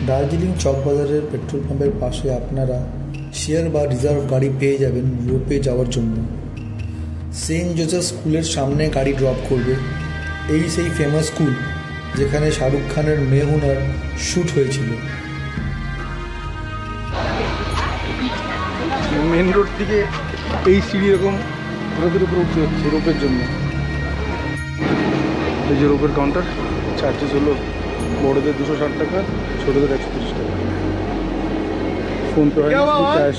Darjeeling চকবাজারের petrol পাম্পের পাশে আপনারা শেয়ার বা রিজার্ভ গাড়ি পেয়ে যাবেন রোপে যাওয়ার জন্য। সেন্ট জোসেফ স্কুলের সামনে গাড়ি ড্রপ করবে। এই সেই ফেমাস স্কুল যেখানে শাহরুখ খানের মেহুনার শ্যুট হয়েছিল। মেন রোড থেকে এই সিঁড়ি এরকম রোপের উপরে উঠতে হচ্ছে রোপের জন্য। এই যে রোপের কাউন্টার, চার্জেস হলো বড়দের 260 টাকা, ছোটদের 130 টাকা। ফোনপে হয় না, ক্যাশ,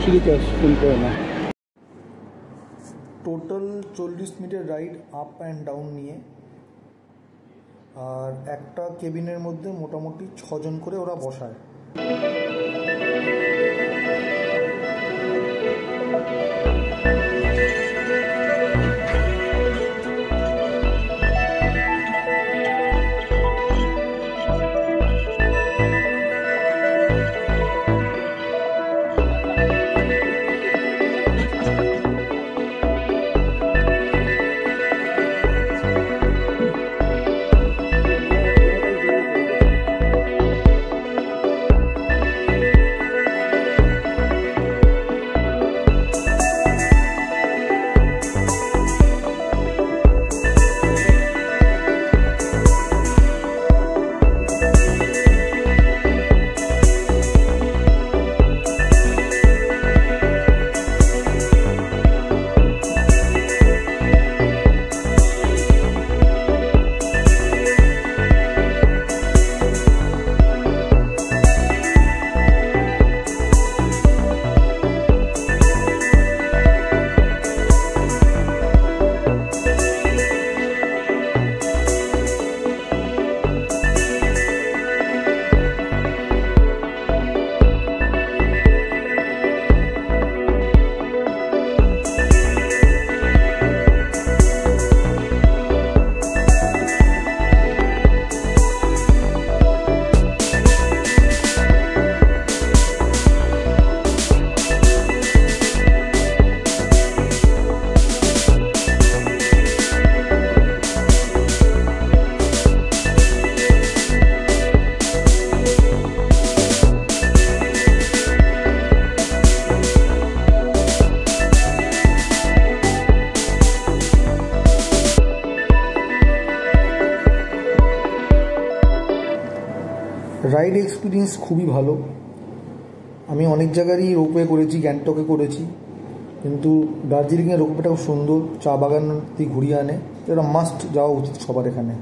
শুধু ক্যাশ, ফোনপে হয় না। টোটাল 40 মিনিটের রাইড আপ অ্যান্ড ডাউন নিয়ে, আর একটা কেবিনের মধ্যে মোটামুটি 6 জন করে ওরা বসায়। রাইড এক্সপিরিয়েন্স খুবই ভালো। আমি অনেক জায়গারই রোপওয়ে করেছি, গ্যাংটকে করেছি, কিন্তু দার্জিলিংয়ের রোপওয়েটা খুব সুন্দর, চা বাগান দিয়ে ঘুরিয়ে আনে। এটা মাস্ট যাওয়া উচিত সবার এখানে।